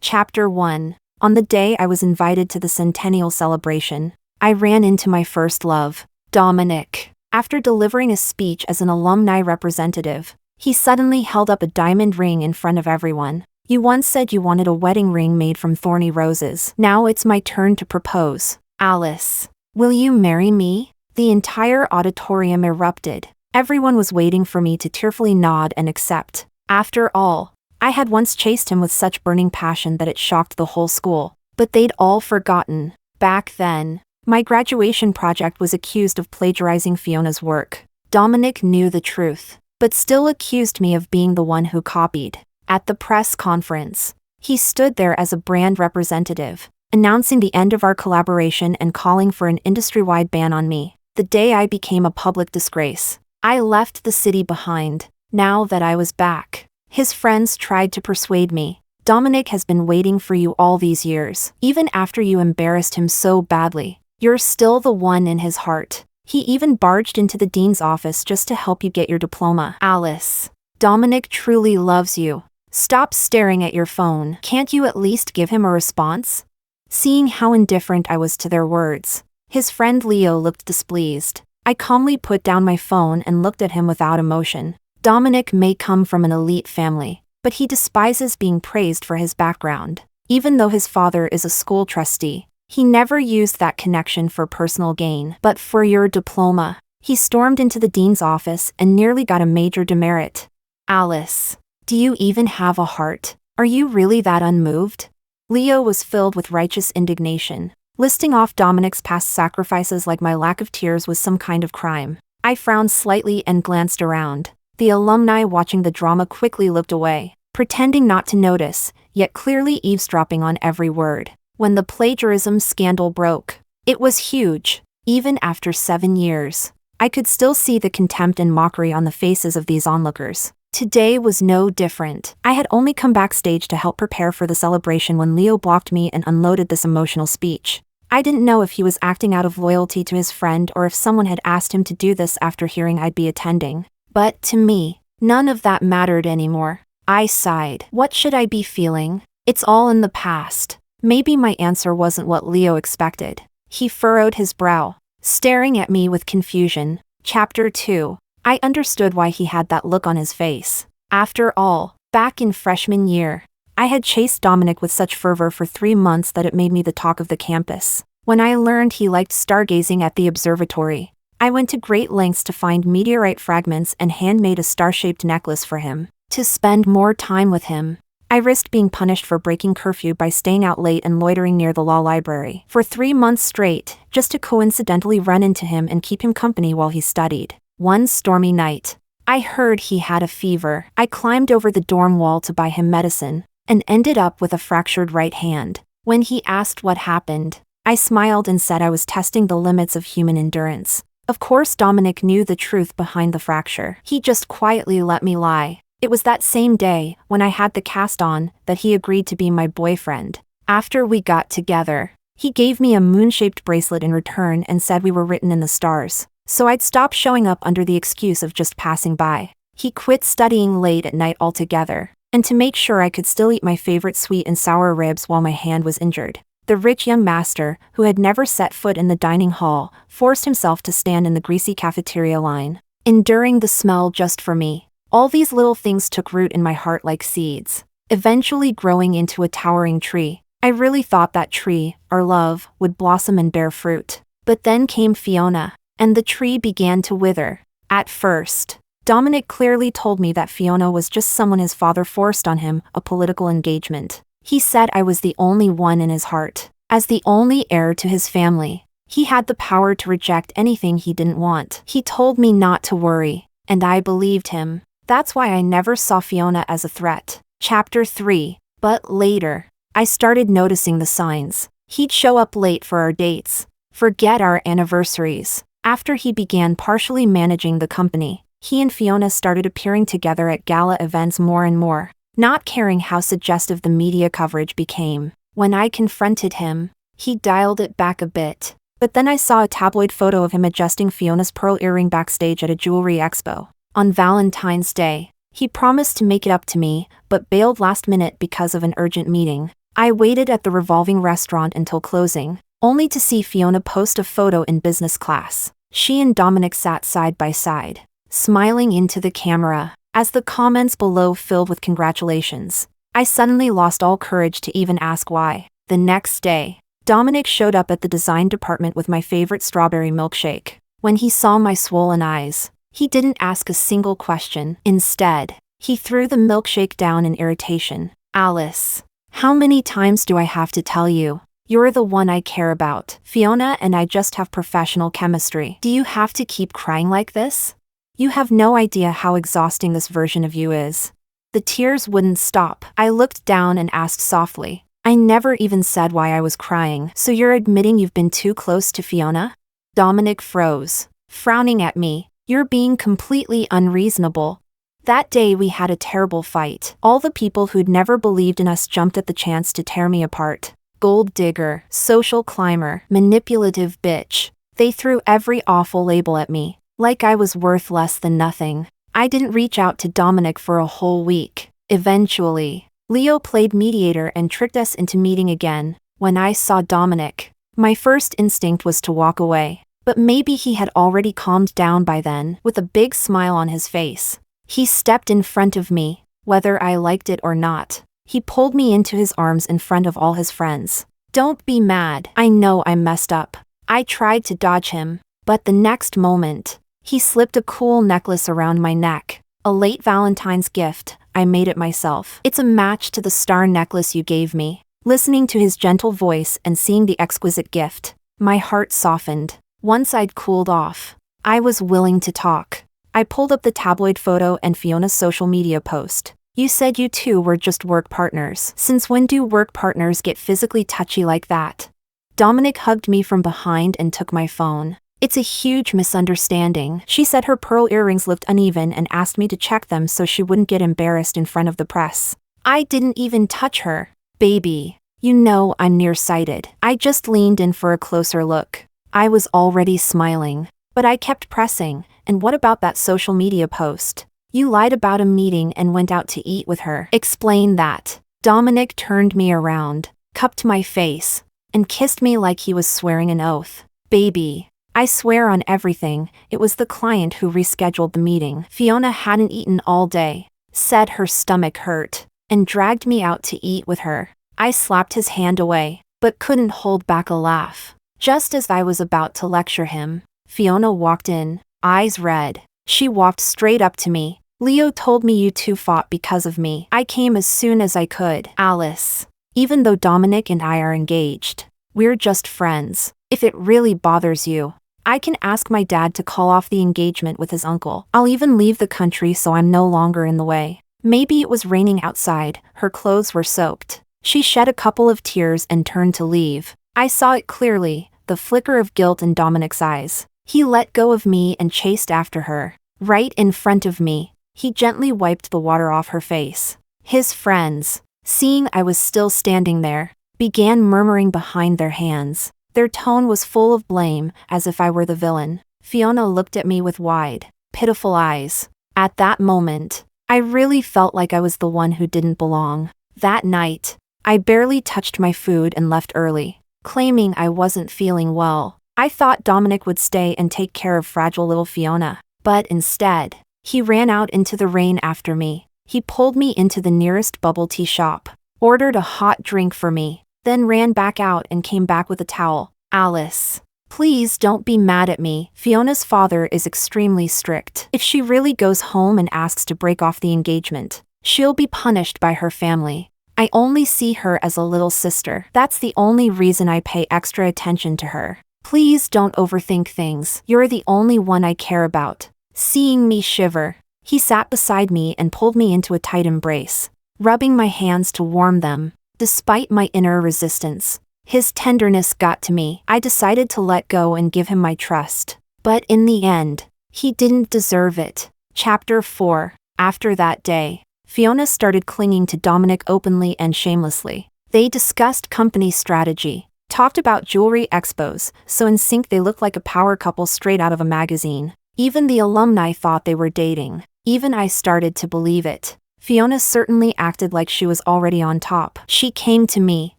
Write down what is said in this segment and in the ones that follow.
Chapter 1. On the day I was invited to the centennial celebration, I ran into my first love, Dominic. After delivering a speech as an alumni representative, he suddenly held up a diamond ring in front of everyone. You once said you wanted a wedding ring made from thorny roses. Now it's my turn to propose. Alice, will you marry me? The entire auditorium erupted. Everyone was waiting for me to tearfully nod and accept. After all, I had once chased him with such burning passion that it shocked the whole school. But they'd all forgotten. Back then, my graduation project was accused of plagiarizing Fiona's work. Dominic knew the truth, but still accused me of being the one who copied. At the press conference, he stood there as a brand representative, announcing the end of our collaboration and calling for an industry-wide ban on me. The day I became a public disgrace, I left the city behind. Now that I was back, his friends tried to persuade me. Dominic has been waiting for you all these years. Even after you embarrassed him so badly, you're still the one in his heart. He even barged into the dean's office just to help you get your diploma. Alice, Dominic truly loves you. Stop staring at your phone. Can't you at least give him a response? Seeing how indifferent I was to their words, his friend Leo looked displeased. I calmly put down my phone and looked at him without emotion. Dominic may come from an elite family, but he despises being praised for his background. Even though his father is a school trustee, he never used that connection for personal gain. But for your diploma, he stormed into the dean's office and nearly got a major demerit. Alice, do you even have a heart? Are you really that unmoved? Leo was filled with righteous indignation, listing off Dominic's past sacrifices like my lack of tears was some kind of crime. I frowned slightly and glanced around. The alumni watching the drama quickly looked away, pretending not to notice, yet clearly eavesdropping on every word. When the plagiarism scandal broke, it was huge. Even after 7 years, I could still see the contempt and mockery on the faces of these onlookers. Today was no different. I had only come backstage to help prepare for the celebration when Leo blocked me and unloaded this emotional speech. I didn't know if he was acting out of loyalty to his friend or if someone had asked him to do this after hearing I'd be attending. But to me, none of that mattered anymore. I sighed. What should I be feeling? It's all in the past. Maybe my answer wasn't what Leo expected. He furrowed his brow, staring at me with confusion. Chapter 2. I understood why he had that look on his face. After all, back in freshman year, I had chased Dominic with such fervor for 3 months that it made me the talk of the campus. When I learned he liked stargazing at the observatory, I went to great lengths to find meteorite fragments and handmade a star-shaped necklace for him. To spend more time with him, I risked being punished for breaking curfew by staying out late and loitering near the law library for 3 months straight, just to coincidentally run into him and keep him company while he studied. One stormy night, I heard he had a fever. I climbed over the dorm wall to buy him medicine, and ended up with a fractured right hand. When he asked what happened, I smiled and said I was testing the limits of human endurance. Of course Dominic knew the truth behind the fracture. He just quietly let me lie. It was that same day, when I had the cast on, that he agreed to be my boyfriend. After we got together, he gave me a moon-shaped bracelet in return and said we were written in the stars, so I'd stop showing up under the excuse of just passing by. He quit studying late at night altogether, and to make sure I could still eat my favorite sweet and sour ribs while my hand was injured, the rich young master, who had never set foot in the dining hall, forced himself to stand in the greasy cafeteria line, enduring the smell just for me. All these little things took root in my heart like seeds, eventually growing into a towering tree. I really thought that tree, our love, would blossom and bear fruit. But then came Fiona, and the tree began to wither. At first, Dominic clearly told me that Fiona was just someone his father forced on him, a political engagement. He said I was the only one in his heart. As the only heir to his family, he had the power to reject anything he didn't want. He told me not to worry, and I believed him. That's why I never saw Fiona as a threat. Chapter 3. But later, I started noticing the signs. He'd show up late for our dates, forget our anniversaries. After he began partially managing the company, he and Fiona started appearing together at gala events more and more, not caring how suggestive the media coverage became. When I confronted him, he dialed it back a bit. But then I saw a tabloid photo of him adjusting Fiona's pearl earring backstage at a jewelry expo. On Valentine's Day, he promised to make it up to me, but bailed last minute because of an urgent meeting. I waited at the revolving restaurant until closing, only to see Fiona post a photo in business class. She and Dominic sat side by side, smiling into the camera, as the comments below filled with congratulations. I suddenly lost all courage to even ask why. The next day, Dominic showed up at the design department with my favorite strawberry milkshake. When he saw my swollen eyes, he didn't ask a single question. Instead, he threw the milkshake down in irritation. Alice, how many times do I have to tell you? You're the one I care about. Fiona and I just have professional chemistry. Do you have to keep crying like this? You have no idea how exhausting this version of you is. The tears wouldn't stop. I looked down and asked softly. I never even said why I was crying. So you're admitting you've been too close to Fiona? Dominic froze, frowning at me. You're being completely unreasonable. That day we had a terrible fight. All the people who'd never believed in us jumped at the chance to tear me apart. Gold digger, social climber, manipulative bitch. They threw every awful label at me, like I was worth less than nothing. I didn't reach out to Dominic for a whole week. Eventually, Leo played mediator and tricked us into meeting again. When I saw Dominic, my first instinct was to walk away. But maybe he had already calmed down by then. With a big smile on his face, he stepped in front of me, whether I liked it or not. He pulled me into his arms in front of all his friends. Don't be mad. I know I messed up. I tried to dodge him, but the next moment, he slipped a cool necklace around my neck. A late Valentine's gift. I made it myself. It's a match to the star necklace you gave me. Listening to his gentle voice and seeing the exquisite gift, my heart softened. Once I'd cooled off, I was willing to talk. I pulled up the tabloid photo and Fiona's social media post. You said you two were just work partners. Since when do work partners get physically touchy like that? Dominic hugged me from behind and took my phone. It's a huge misunderstanding. She said her pearl earrings looked uneven and asked me to check them so she wouldn't get embarrassed in front of the press. I didn't even touch her. Baby, you know I'm nearsighted. I just leaned in for a closer look. I was already smiling, but I kept pressing. And what about that social media post? You lied about a meeting and went out to eat with her. Explain that. Dominic turned me around, cupped my face, and kissed me like he was swearing an oath. Baby, I swear on everything, it was the client who rescheduled the meeting. Fiona hadn't eaten all day, said her stomach hurt, and dragged me out to eat with her. I slapped his hand away, but couldn't hold back a laugh. Just as I was about to lecture him, Fiona walked in, eyes red. She walked straight up to me. Leo told me you two fought because of me. I came as soon as I could. Alice, even though Dominic and I are engaged, we're just friends. If it really bothers you, I can ask my dad to call off the engagement with his uncle. I'll even leave the country so I'm no longer in the way. Maybe it was raining outside, her clothes were soaked. She shed a couple of tears and turned to leave. I saw it clearly, the flicker of guilt in Dominic's eyes. He let go of me and chased after her. Right in front of me, he gently wiped the water off her face. His friends, seeing I was still standing there, began murmuring behind their hands. Their tone was full of blame, as if I were the villain. Fiona looked at me with wide, pitiful eyes. At that moment, I really felt like I was the one who didn't belong. That night, I barely touched my food and left early, claiming I wasn't feeling well. I thought Dominic would stay and take care of fragile little Fiona, but instead, he ran out into the rain after me. He pulled me into the nearest bubble tea shop, ordered a hot drink for me, then ran back out and came back with a towel. Alice, please don't be mad at me. Fiona's father is extremely strict. If she really goes home and asks to break off the engagement, she'll be punished by her family. I only see her as a little sister. That's the only reason I pay extra attention to her. Please don't overthink things. You're the only one I care about. Seeing me shiver, he sat beside me and pulled me into a tight embrace, rubbing my hands to warm them. Despite my inner resistance, his tenderness got to me. I decided to let go and give him my trust. But in the end, he didn't deserve it. Chapter 4. After that day, Fiona started clinging to Dominic openly and shamelessly. They discussed company strategy, talked about jewelry expos, so in sync they looked like a power couple straight out of a magazine. Even the alumni thought they were dating. Even I started to believe it. Fiona certainly acted like she was already on top. She came to me,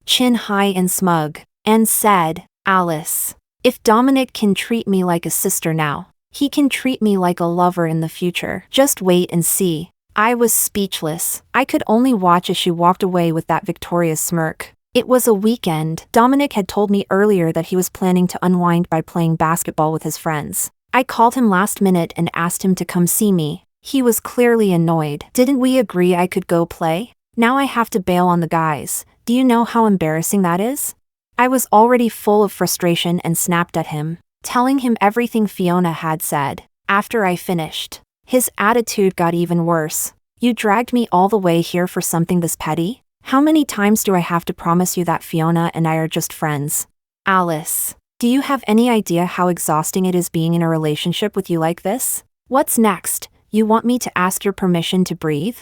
chin high and smug, and said, "Alice, if Dominic can treat me like a sister now, he can treat me like a lover in the future. Just wait and see." I was speechless. I could only watch as she walked away with that victorious smirk. It was a weekend. Dominic had told me earlier that he was planning to unwind by playing basketball with his friends. I called him last minute and asked him to come see me. He was clearly annoyed. Didn't we agree I could go play? Now I have to bail on the guys. Do you know how embarrassing that is? I was already full of frustration and snapped at him, telling him everything Fiona had said. After I finished, his attitude got even worse. "You dragged me all the way here for something this petty? How many times do I have to promise you that Fiona and I are just friends? Alice, do you have any idea how exhausting it is being in a relationship with you like this? What's next? You want me to ask your permission to breathe?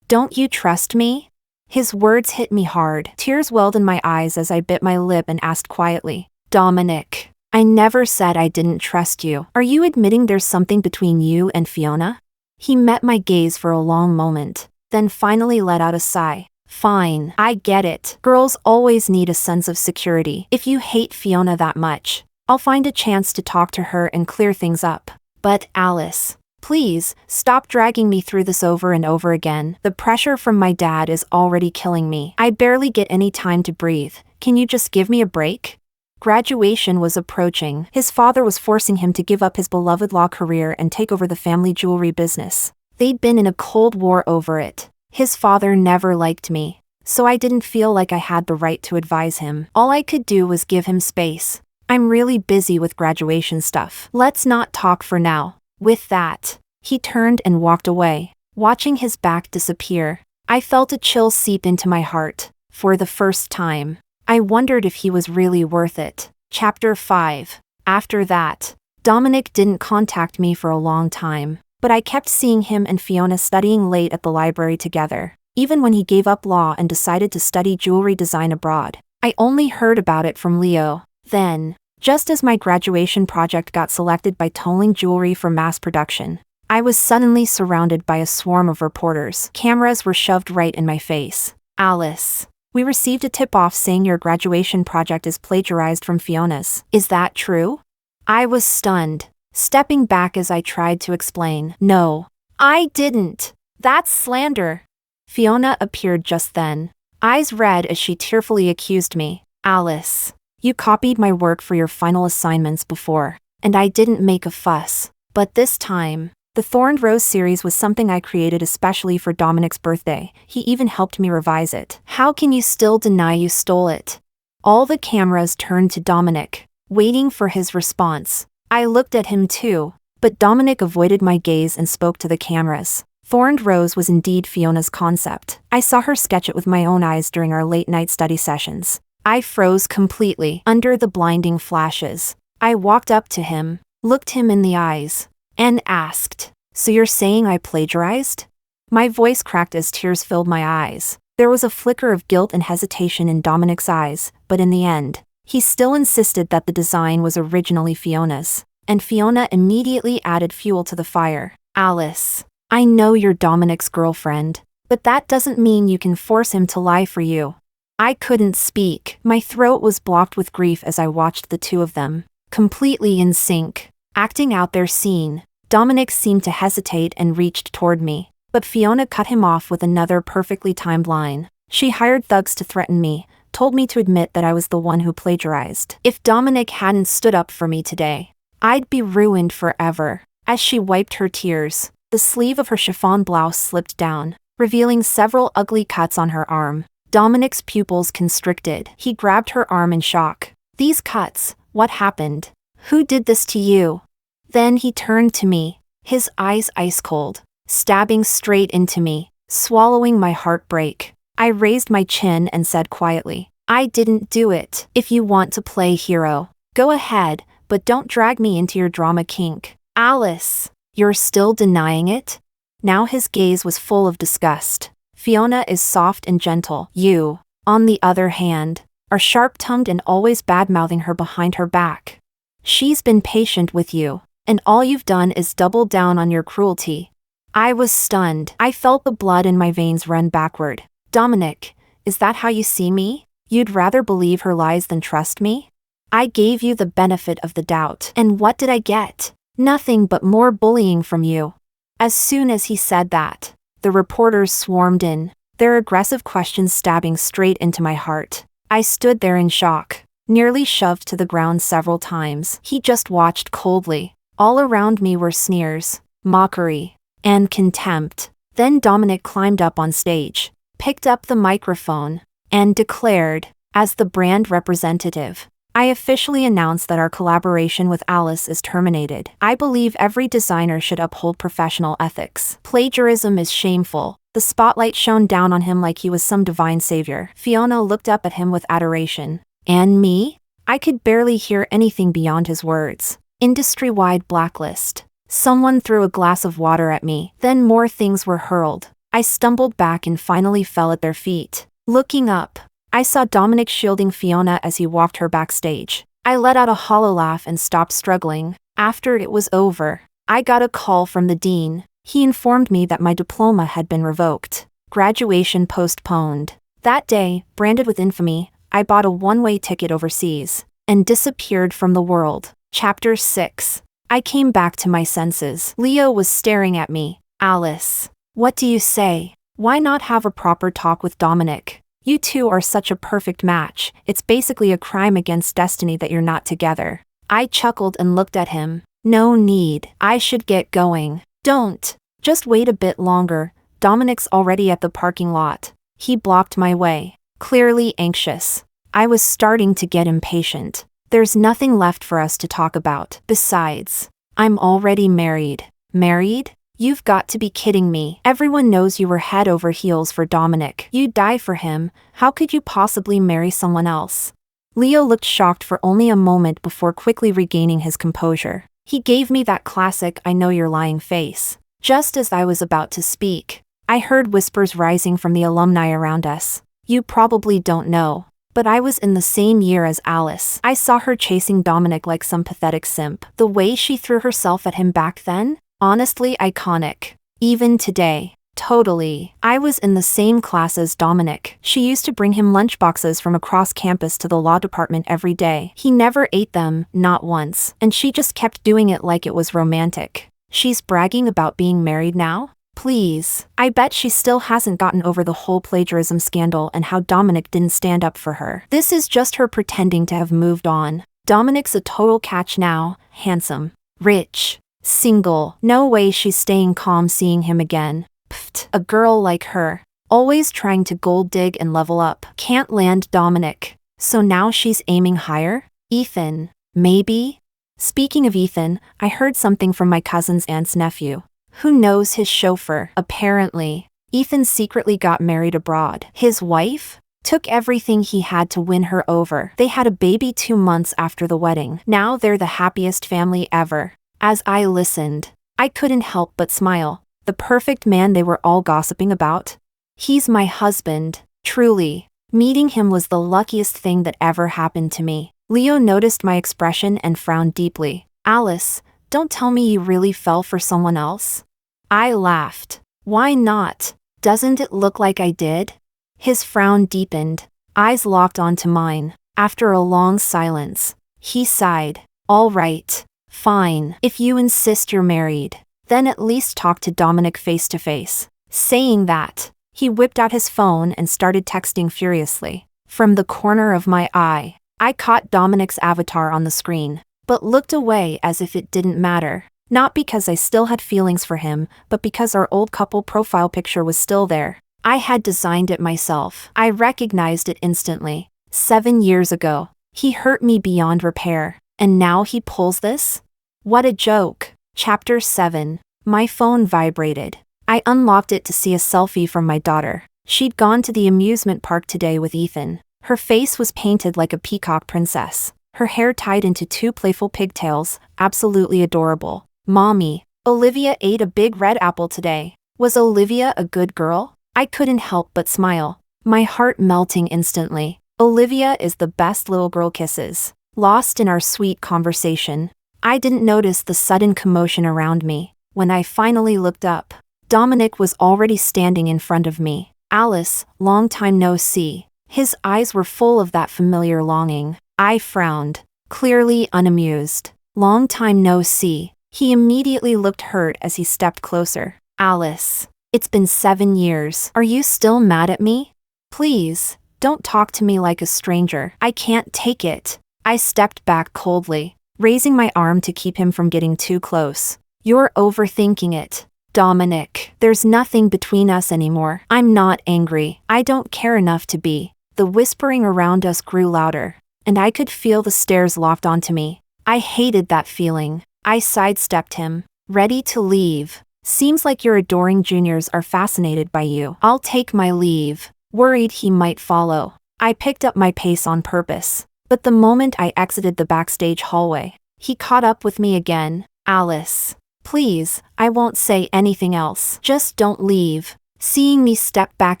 Don't you trust me?" His words hit me hard. Tears welled in my eyes as I bit my lip and asked quietly, "Dominic, I never said I didn't trust you. Are you admitting there's something between you and Fiona?" He met my gaze for a long moment, then finally let out a sigh. "Fine, I get it. Girls always need a sense of security. If you hate Fiona that much, I'll find a chance to talk to her and clear things up. But Alice, please, stop dragging me through this over and over again. The pressure from my dad is already killing me. I barely get any time to breathe. Can you just give me a break?" Graduation was approaching. His father was forcing him to give up his beloved law career and take over the family jewelry business. They'd been in a cold war over it. His father never liked me, so I didn't feel like I had the right to advise him. All I could do was give him space. "I'm really busy with graduation stuff. Let's not talk for now." With that, he turned and walked away. Watching his back disappear, I felt a chill seep into my heart. For the first time, I wondered if he was really worth it. Chapter 5. After that, Dominic didn't contact me for a long time, but I kept seeing him and Fiona studying late at the library together. Even when he gave up law and decided to study jewelry design abroad, I only heard about it from Leo. Then, just as my graduation project got selected by Tolling Jewelry for mass production, I was suddenly surrounded by a swarm of reporters. Cameras were shoved right in my face. "Alice, we received a tip-off saying your graduation project is plagiarized from Fiona's. Is that true?" I was stunned, stepping back as I tried to explain. "No, I didn't. That's slander." Fiona appeared just then, eyes red as she tearfully accused me. "Alice, you copied my work for your final assignments before, and I didn't make a fuss. But this time, the Thorned Rose series was something I created especially for Dominic's birthday. He even helped me revise it. How can you still deny you stole it?" All the cameras turned to Dominic, waiting for his response. I looked at him too, but Dominic avoided my gaze and spoke to the cameras. Thorned Rose was indeed Fiona's concept. I saw her sketch it with my own eyes during our late-night study sessions. I froze completely under the blinding flashes. I walked up to him, looked him in the eyes, and asked, "So you're saying I plagiarized?" My voice cracked as tears filled my eyes. There was a flicker of guilt and hesitation in Dominic's eyes, but in the end, he still insisted that the design was originally Fiona's, and Fiona immediately added fuel to the fire. "Alice, I know you're Dominic's girlfriend, but that doesn't mean you can force him to lie for you." I couldn't speak. My throat was blocked with grief as I watched the two of them, completely in sync, acting out their scene. Dominic seemed to hesitate and reached toward me, but Fiona cut him off with another perfectly timed line. She hired thugs to threaten me, told me to admit that I was the one who plagiarized. If Dominic hadn't stood up for me today, I'd be ruined forever. As she wiped her tears, the sleeve of her chiffon blouse slipped down, revealing several ugly cuts on her arm. Dominic's pupils constricted. He grabbed her arm in shock. "These cuts, what happened? Who did this to you?" Then he turned to me, his eyes ice cold, stabbing straight into me, swallowing my heartbreak. I raised my chin and said quietly, "I didn't do it. If you want to play hero, go ahead, but don't drag me into your drama kink." "Alice, you're still denying it?" Now his gaze was full of disgust. "Fiona is soft and gentle. You, on the other hand, are sharp-tongued and always bad-mouthing her behind her back. She's been patient with you, and all you've done is double down on your cruelty." I was stunned. I felt the blood in my veins run backward. Dominic, is that how you see me? You'd rather believe her lies than trust me? I gave you the benefit of the doubt. And what did I get? Nothing but more bullying from you. As soon as he said that, the reporters swarmed in, their aggressive questions stabbing straight into my heart. I stood there in shock, nearly shoved to the ground several times. He just watched coldly. All around me were sneers, mockery, and contempt. Then Dominic climbed up on stage, picked up the microphone, and declared, as the brand representative, I officially announce that our collaboration with Alice is terminated. I believe every designer should uphold professional ethics. Plagiarism is shameful. The spotlight shone down on him like he was some divine savior. Fiona looked up at him with adoration. And me? I could barely hear anything beyond his words. Industry-wide blacklist. Someone threw a glass of water at me. Then more things were hurled. I stumbled back and finally fell at their feet. Looking up, I saw Dominic shielding Fiona as he walked her backstage. I let out a hollow laugh and stopped struggling. After it was over, I got a call from the dean. He informed me that my diploma had been revoked. Graduation postponed. That day, branded with infamy, I bought a one-way ticket overseas and disappeared from the world. Chapter 6. I came back to my senses. Leo was staring at me. Alice, what do you say? Why not have a proper talk with Dominic? You two are such a perfect match. It's basically a crime against destiny that you're not together. I chuckled and looked at him. No need. I should get going. Don't. Just wait a bit longer. Dominic's already at the parking lot. He blocked my way, clearly anxious. I was starting to get impatient. There's nothing left for us to talk about. Besides, I'm already married. Married? You've got to be kidding me. Everyone knows you were head over heels for Dominic. You'd die for him. How could you possibly marry someone else? Leo looked shocked for only a moment before quickly regaining his composure. He gave me that classic I know you're lying face. Just as I was about to speak, I heard whispers rising from the alumni around us. You probably don't know, but I was in the same year as Alice. I saw her chasing Dominic like some pathetic simp. The way she threw herself at him back then? Honestly iconic. Even today. Totally. I was in the same class as Dominic. She used to bring him lunchboxes from across campus to the law department every day. He never ate them, not once. And she just kept doing it like it was romantic. She's bragging about being married now? Please. I bet she still hasn't gotten over the whole plagiarism scandal and how Dominic didn't stand up for her. This is just her pretending to have moved on. Dominic's a total catch now. Handsome. Rich. Single. No way she's staying calm seeing him again. Pfft, a girl like her. Always trying to gold dig and level up. Can't land Dominic. So now she's aiming higher? Ethan. Maybe? Speaking of Ethan, I heard something from my cousin's aunt's nephew. Who knows his chauffeur? Apparently, Ethan secretly got married abroad. His wife? Took everything he had to win her over. They had a baby 2 months after the wedding. Now they're the happiest family ever. As I listened, I couldn't help but smile. The perfect man they were all gossiping about? He's my husband, truly. Meeting him was the luckiest thing that ever happened to me. Leo noticed my expression and frowned deeply. Alice, don't tell me you really fell for someone else? I laughed. Why not? Doesn't it look like I did? His frown deepened, eyes locked onto mine. After a long silence, he sighed. All right. Fine. If you insist you're married, then at least talk to Dominic face to face. Saying that, he whipped out his phone and started texting furiously. From the corner of my eye, I caught Dominic's avatar on the screen, but looked away as if it didn't matter. Not because I still had feelings for him, but because our old couple profile picture was still there. I had designed it myself. I recognized it instantly. 7 years ago. He hurt me beyond repair. And now he pulls this? What a joke. Chapter 7. My phone vibrated. I unlocked it to see a selfie from my daughter. She'd gone to the amusement park today with Ethan. Her face was painted like a peacock princess. Her hair tied into 2 playful pigtails, absolutely adorable. Mommy, Olivia ate a big red apple today. Was Olivia a good girl? I couldn't help but smile. My heart melting instantly. Olivia is the best little girl kisses. Lost in our sweet conversation, I didn't notice the sudden commotion around me. When I finally looked up, Dominic was already standing in front of me. Alice, long time no see. His eyes were full of that familiar longing. I frowned, clearly unamused. Long time no see. He immediately looked hurt as he stepped closer. Alice, it's been 7 years. Are you still mad at me? Please, don't talk to me like a stranger. I can't take it. I stepped back coldly, raising my arm to keep him from getting too close. You're overthinking it, Dominic. There's nothing between us anymore. I'm not angry. I don't care enough to be. The whispering around us grew louder, and I could feel the stares locked onto me. I hated that feeling. I sidestepped him, ready to leave. Seems like your adoring juniors are fascinated by you. I'll take my leave, worried he might follow. I picked up my pace on purpose, but the moment I exited the backstage hallway, he caught up with me again. Alice, please, I won't say anything else. Just don't leave. Seeing me step back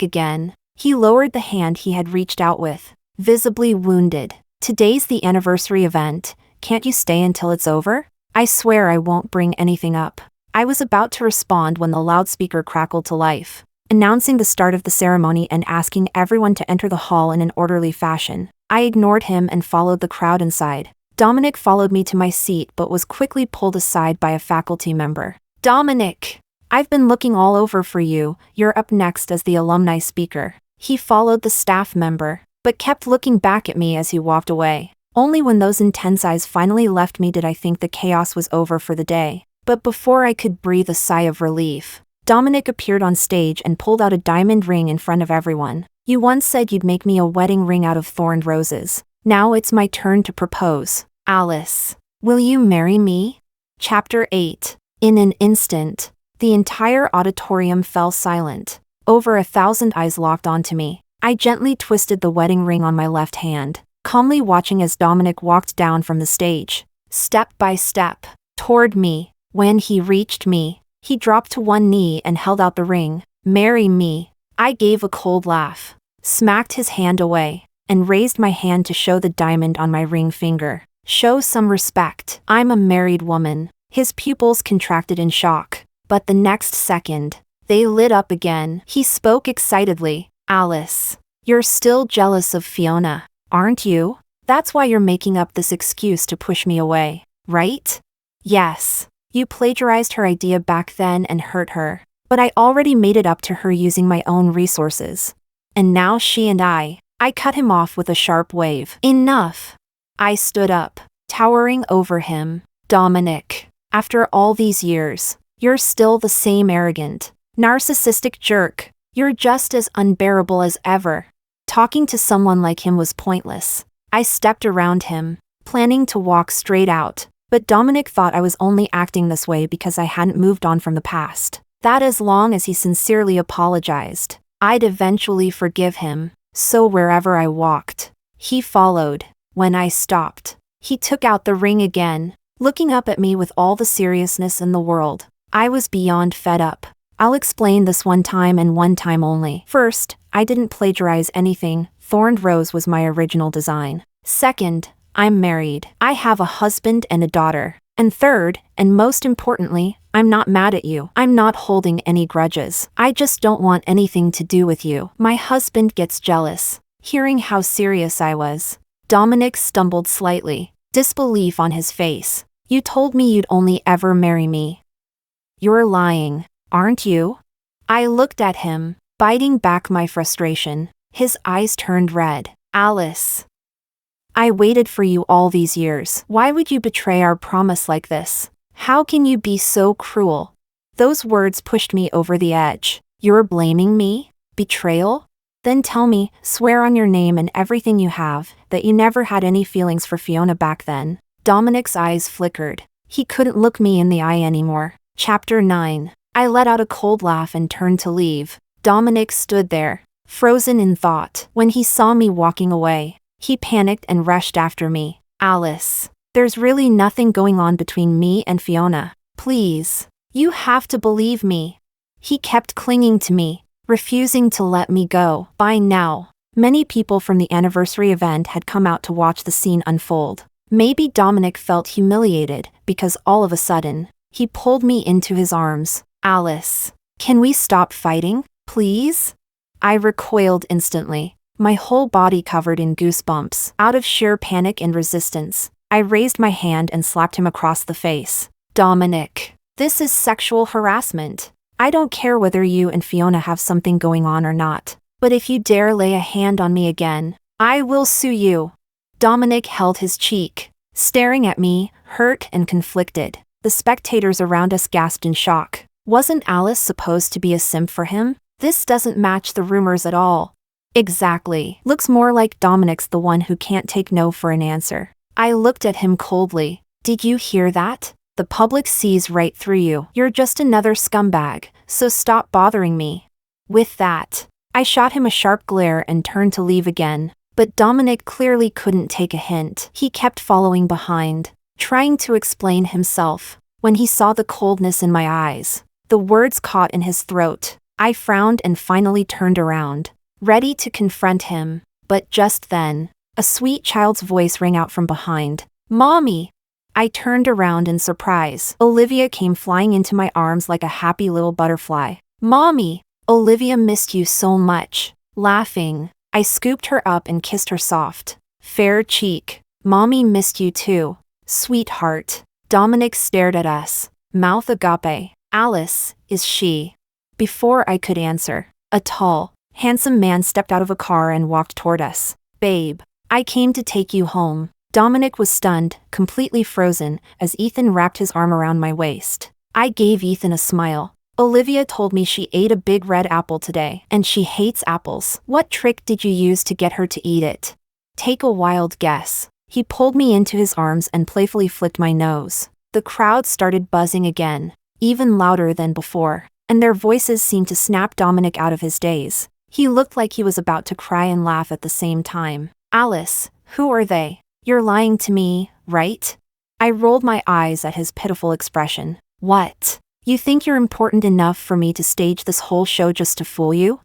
again, he lowered the hand he had reached out with, visibly wounded. Today's the anniversary event. Can't you stay until it's over? I swear I won't bring anything up. I was about to respond when the loudspeaker crackled to life, announcing the start of the ceremony and asking everyone to enter the hall in an orderly fashion. I ignored him and followed the crowd inside. Dominic followed me to my seat but was quickly pulled aside by a faculty member. Dominic, I've been looking all over for you. You're up next as the alumni speaker. He followed the staff member, but kept looking back at me as he walked away. Only when those intense eyes finally left me did I think the chaos was over for the day. But before I could breathe a sigh of relief, Dominic appeared on stage and pulled out a diamond ring in front of everyone. You once said you'd make me a wedding ring out of thorned roses. Now it's my turn to propose. Alice, will you marry me? Chapter 8. In an instant, the entire auditorium fell silent. Over 1,000 eyes locked onto me. I gently twisted the wedding ring on my left hand, calmly watching as Dominic walked down from the stage, step by step, toward me. When he reached me, he dropped to one knee and held out the ring. Marry me. I gave a cold laugh, smacked his hand away, and raised my hand to show the diamond on my ring finger. Show some respect. I'm a married woman. His pupils contracted in shock, but the next second, they lit up again. He spoke excitedly. Alice, you're still jealous of Fiona, aren't you? That's why you're making up this excuse to push me away, right? Yes. You plagiarized her idea back then and hurt her, but I already made it up to her using my own resources. And now she and I cut him off with a sharp wave. Enough. I stood up, towering over him. Dominic, after all these years, you're still the same arrogant, narcissistic jerk. You're just as unbearable as ever. Talking to someone like him was pointless. I stepped around him, planning to walk straight out, but Dominic thought I was only acting this way because I hadn't moved on from the past. That as long as he sincerely apologized, I'd eventually forgive him. So wherever I walked, he followed. When I stopped, he took out the ring again, looking up at me with all the seriousness in the world. I was beyond fed up. I'll explain this one time and one time only. First, I didn't plagiarize anything. Thorned rose was my original design. Second, I'm married. I have a husband and a daughter. And third, and most importantly, I'm not mad at you. I'm not holding any grudges. I just don't want anything to do with you. My husband gets jealous, hearing how serious I was. Dominic stumbled slightly, disbelief on his face. You told me you'd only ever marry me. You're lying, aren't you? I looked at him, biting back my frustration. His eyes turned red. Alice, I waited for you all these years. Why would you betray our promise like this? How can you be so cruel? Those words pushed me over the edge. You're blaming me? Betrayal? Then tell me, swear on your name and everything you have, that you never had any feelings for Fiona back then. Dominic's eyes flickered. He couldn't look me in the eye anymore. Chapter 9. I let out a cold laugh and turned to leave. Dominic stood there, frozen in thought. When he saw me walking away, he panicked and rushed after me. Alice, there's really nothing going on between me and Fiona. Please, you have to believe me. He kept clinging to me, refusing to let me go. By now, many people from the anniversary event had come out to watch the scene unfold. Maybe Dominic felt humiliated because all of a sudden, he pulled me into his arms. Alice, Can we stop fighting, please? I recoiled instantly, my whole body covered in goosebumps. Out of sheer panic and resistance, I raised my hand and slapped him across the face. Dominic, this is sexual harassment. I don't care whether you and Fiona have something going on or not, but if you dare lay a hand on me again, I will sue you. Dominic held his cheek, staring at me, hurt and conflicted. The spectators around us gasped in shock. Wasn't Alice supposed to be a simp for him? This doesn't match the rumors at all. Exactly. Looks more like Dominic's the one who can't take no for an answer. I looked at him coldly. Did you hear that? The public sees right through you. You're just another scumbag, so stop bothering me. With that, I shot him a sharp glare and turned to leave again. But Dominic clearly couldn't take a hint. He kept following behind, trying to explain himself. When he saw the coldness in my eyes, the words caught in his throat, I frowned and finally turned around, ready to confront him. But just then, a sweet child's voice rang out from behind. Mommy! I turned around in surprise. Olivia came flying into my arms like a happy little butterfly. Mommy! Olivia missed you so much. Laughing, I scooped her up and kissed her soft, fair cheek. Mommy missed you too, sweetheart. Dominic stared at us, mouth agape. Alice, is she? Before I could answer, a tall, handsome man stepped out of a car and walked toward us. Babe, I came to take you home. Dominic was stunned, completely frozen, as Ethan wrapped his arm around my waist. I gave Ethan a smile. Olivia told me she ate a big red apple today, and she hates apples. What trick did you use to get her to eat it? Take a wild guess. He pulled me into his arms and playfully flicked my nose. The crowd started buzzing again, even louder than before, and their voices seemed to snap Dominic out of his daze. He looked like he was about to cry and laugh at the same time. Alice, who are they? You're lying to me, right? I rolled my eyes at his pitiful expression. What? You think you're important enough for me to stage this whole show just to fool you?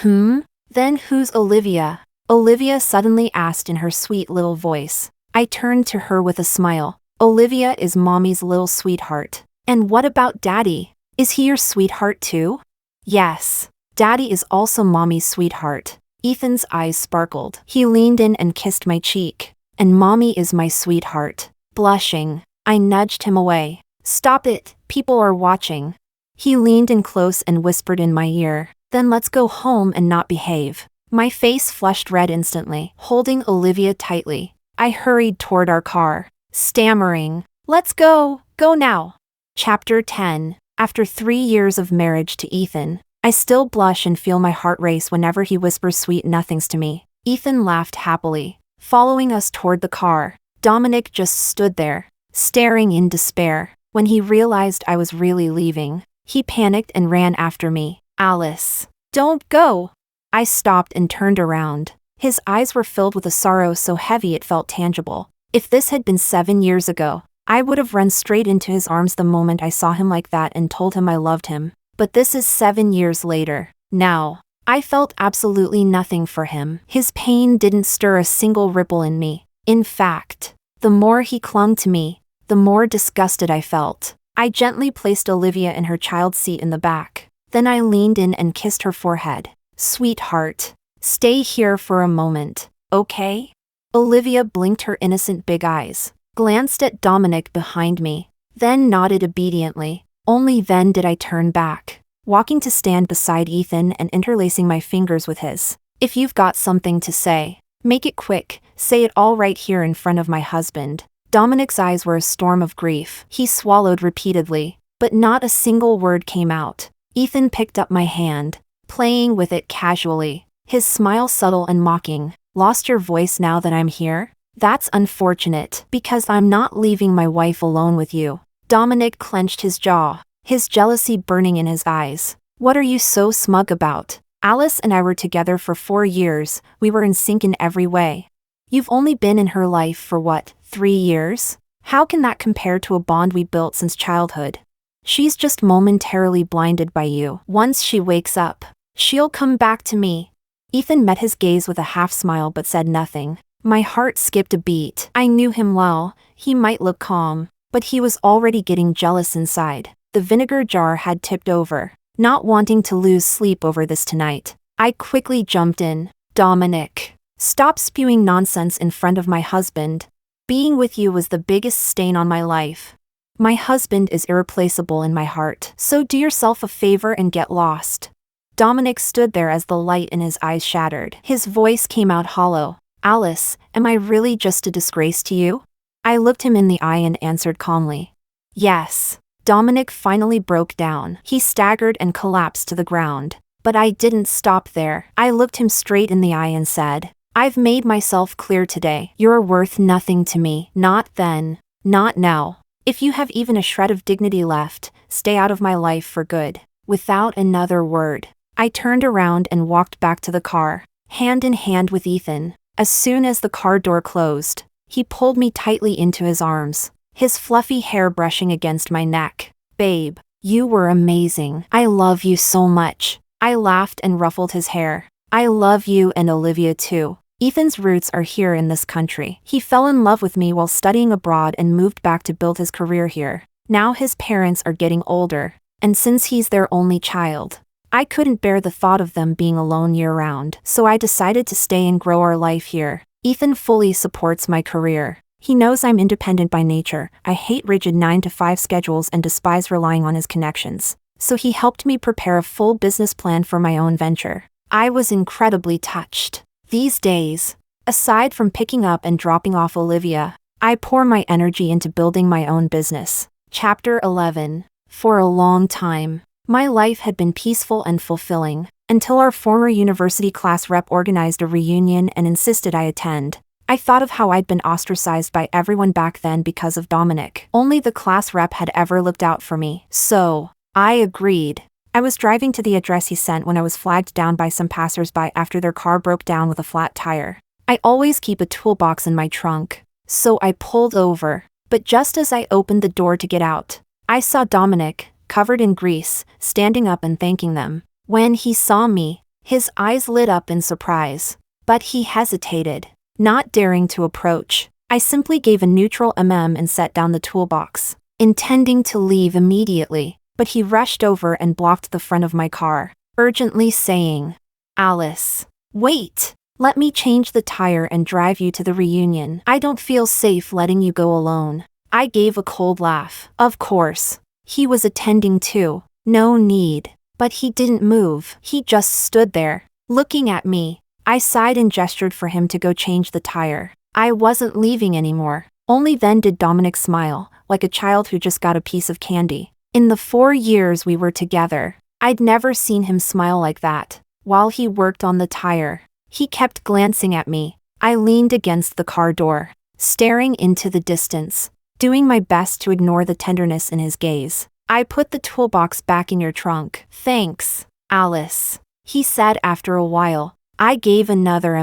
Then who's Olivia? Olivia suddenly asked in her sweet little voice. I turned to her with a smile. Olivia is Mommy's little sweetheart. And what about Daddy? Is he your sweetheart too? Yes. Daddy is also Mommy's sweetheart. Ethan's eyes sparkled. He leaned in and kissed my cheek. And Mommy is my sweetheart. Blushing, I nudged him away. Stop it, people are watching. He leaned in close and whispered in my ear. Then let's go home and not behave. My face flushed red instantly, holding Olivia tightly. I hurried toward our car, stammering, let's go now. Chapter 10. After 3 years of marriage to Ethan, I still blush and feel my heart race whenever he whispers sweet nothings to me. Ethan laughed happily, following us toward the car. Dominic just stood there, staring in despair. When he realized I was really leaving, he panicked and ran after me. Alice, don't go! I stopped and turned around. His eyes were filled with a sorrow so heavy it felt tangible. If this had been 7 years ago, I would have run straight into his arms the moment I saw him like that and told him I loved him. But this is 7 years later. Now, I felt absolutely nothing for him. His pain didn't stir a single ripple in me. In fact, the more he clung to me, the more disgusted I felt. I gently placed Olivia in her child's seat in the back. Then I leaned in and kissed her forehead. Sweetheart, stay here for a moment, okay? Olivia blinked her innocent big eyes, glanced at Dominic behind me, then nodded obediently. Only then did I turn back, walking to stand beside Ethan and interlacing my fingers with his. If you've got something to say, make it quick, say it all right here in front of my husband. Dominic's eyes were a storm of grief. He swallowed repeatedly, but not a single word came out. Ethan picked up my hand, playing with it casually, his smile subtle and mocking. Lost your voice now that I'm here? That's unfortunate, because I'm not leaving my wife alone with you. Dominic clenched his jaw, his jealousy burning in his eyes. What are you so smug about? Alice and I were together for 4 years, we were in sync in every way. You've only been in her life for what, 3 years? How can that compare to a bond we built since childhood? She's just momentarily blinded by you. Once she wakes up, she'll come back to me. Ethan met his gaze with a half smile but said nothing. My heart skipped a beat. I knew him well, he might look calm, but he was already getting jealous inside. The vinegar jar had tipped over. not wanting to lose sleep over this tonight. I quickly jumped in. Dominic, stop spewing nonsense in front of my husband. Being with you was the biggest stain on my life. My husband is irreplaceable in my heart, so do yourself a favor and get lost. Dominic stood there as the light in his eyes shattered. His voice came out hollow. Alice, am I really just a disgrace to you? I looked him in the eye and answered calmly. Yes. Dominic finally broke down. He staggered and collapsed to the ground. But I didn't stop there. I looked him straight in the eye and said, I've made myself clear today. You're worth nothing to me. Not then. Not now. If you have even a shred of dignity left, stay out of my life for good. Without another word, I turned around and walked back to the car, hand in hand with Ethan. As soon as the car door closed, he pulled me tightly into his arms, his fluffy hair brushing against my neck. Babe, you were amazing. I love you so much. I laughed and ruffled his hair. I love you and Olivia too. Ethan's roots are here in this country. He fell in love with me while studying abroad and moved back to build his career here. Now his parents are getting older, and since he's their only child, I couldn't bear the thought of them being alone year-round, so I decided to stay and grow our life here. Ethan fully supports my career. He knows I'm independent by nature. I hate rigid 9-to-5 schedules and despise relying on his connections. So he helped me prepare a full business plan for my own venture. I was incredibly touched. These days, aside from picking up and dropping off Olivia, I pour my energy into building my own business. Chapter 11. For a long time, my life had been peaceful and fulfilling, until our former university class rep organized a reunion and insisted I attend. I thought of how I'd been ostracized by everyone back then because of Dominic. Only the class rep had ever looked out for me. So, I agreed. I was driving to the address he sent when I was flagged down by some passersby after their car broke down with a flat tire. I always keep a toolbox in my trunk, so I pulled over. But just as I opened the door to get out, I saw Dominic, covered in grease, standing up and thanking them. When he saw me, his eyes lit up in surprise. But he hesitated, not daring to approach. I simply gave a neutral and set down the toolbox, intending to leave immediately. But he rushed over and blocked the front of my car, urgently saying, Alice, wait, let me change the tire and drive you to the reunion. I don't feel safe letting you go alone. I gave a cold laugh. Of course, he was attending too. No need. But he didn't move. He just stood there, looking at me. I sighed and gestured for him to go change the tire. I wasn't leaving anymore. Only then did Dominic smile, like a child who just got a piece of candy. In the 4 years we were together, I'd never seen him smile like that. While he worked on the tire, he kept glancing at me. I leaned against the car door, staring into the distance, doing my best to ignore the tenderness in his gaze. I put the toolbox back in your trunk. Thanks, Alice, he said after a while. I gave another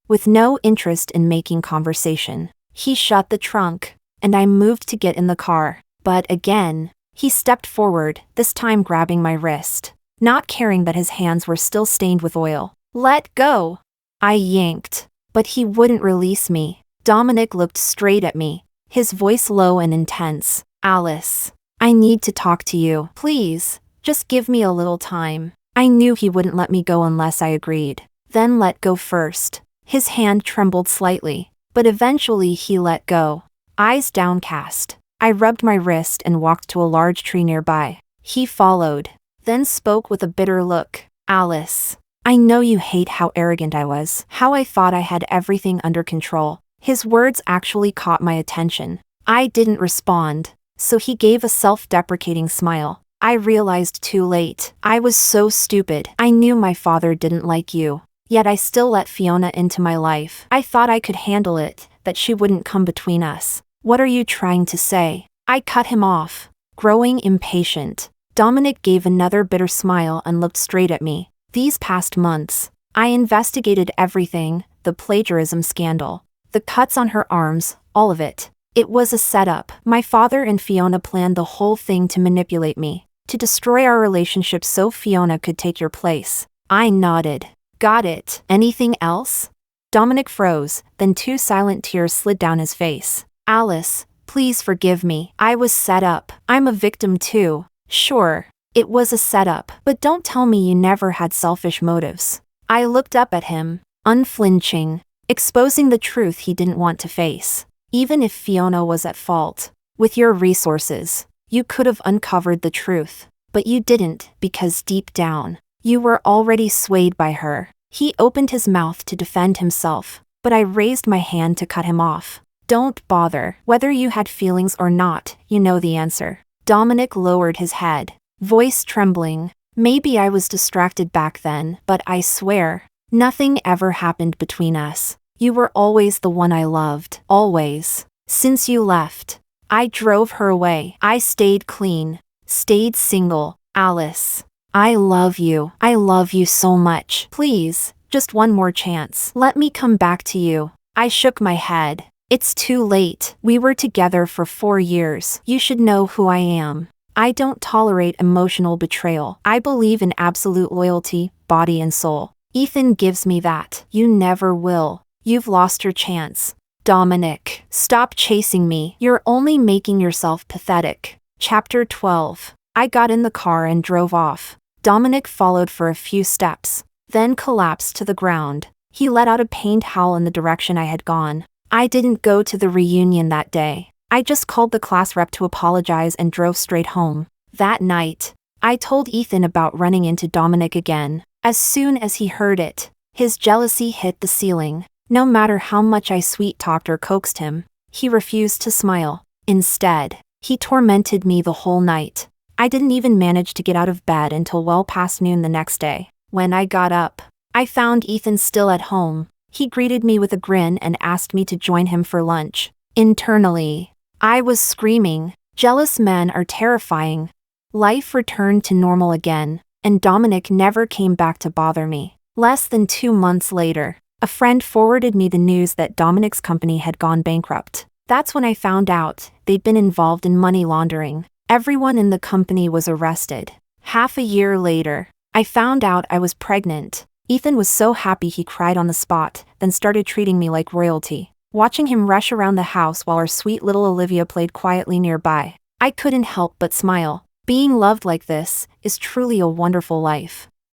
with no interest in making conversation. He shut the trunk, and I moved to get in the car. But again, he stepped forward, this time grabbing my wrist, not caring that his hands were still stained with oil. Let go! I yanked, but he wouldn't release me. Dominic looked straight at me, his voice low and intense. Alice, I need to talk to you. Please, just give me a little time. I knew he wouldn't let me go unless I agreed. Then let go first. His hand trembled slightly, but eventually he let go. Eyes downcast, I rubbed my wrist and walked to a large tree nearby. He followed, then spoke with a bitter look. Alice, I know you hate how arrogant I was, how I thought I had everything under control. His words actually caught my attention. I didn't respond, so he gave a self-deprecating smile. I realized too late. I was so stupid. I knew my father didn't like you. Yet I still let Fiona into my life. I thought I could handle it, that she wouldn't come between us. What are you trying to say? I cut him off, growing impatient. Dominic gave another bitter smile and looked straight at me. These past months, I investigated everything, the plagiarism scandal, the cuts on her arms, all of it. It was a setup. My father and Fiona planned the whole thing to manipulate me, to destroy our relationship so Fiona could take your place. I nodded. Got it. Anything else? Dominic froze, then 2 silent tears slid down his face. Alice, please forgive me. I was set up. I'm a victim too. Sure. It was a setup, but don't tell me you never had selfish motives. I looked up at him, unflinching, exposing the truth he didn't want to face. Even if Fiona was at fault, with your resources, you could have uncovered the truth. But you didn't, because deep down, you were already swayed by her. He opened his mouth to defend himself, but I raised my hand to cut him off. Don't bother. Whether you had feelings or not, you know the answer. Dominic lowered his head, voice trembling. Maybe I was distracted back then, but I swear, nothing ever happened between us. You were always the one I loved. Always. Since you left, I drove her away. I stayed clean. Stayed single. Alice. I love you. I love you so much. Please, just one more chance. Let me come back to you. I shook my head. It's too late. We were together for 4 years. You should know who I am. I don't tolerate emotional betrayal. I believe in absolute loyalty, body and soul. Ethan gives me that. You never will. You've lost your chance. Dominic, stop chasing me. You're only making yourself pathetic. Chapter 12. I got in the car and drove off. Dominic followed for a few steps, then collapsed to the ground. He let out a pained howl in the direction I had gone. I didn't go to the reunion that day. I just called the class rep to apologize and drove straight home. That night, I told Ethan about running into Dominic again. As soon as he heard it, his jealousy hit the ceiling. No matter how much I sweet-talked or coaxed him, he refused to smile. Instead, he tormented me the whole night. I didn't even manage to get out of bed until well past noon the next day. When I got up, I found Ethan still at home. He greeted me with a grin and asked me to join him for lunch. Internally, I was screaming. Jealous men are terrifying. Life returned to normal again, and Dominic never came back to bother me. Less than 2 months later, a friend forwarded me the news that Dominic's company had gone bankrupt. That's when I found out they'd been involved in money laundering. Everyone in the company was arrested. Half a year later, I found out I was pregnant. Ethan was so happy he cried on the spot, then started treating me like royalty. Watching him rush around the house while our sweet little Olivia played quietly nearby, I couldn't help but smile. Being loved like this is truly a wonderful life.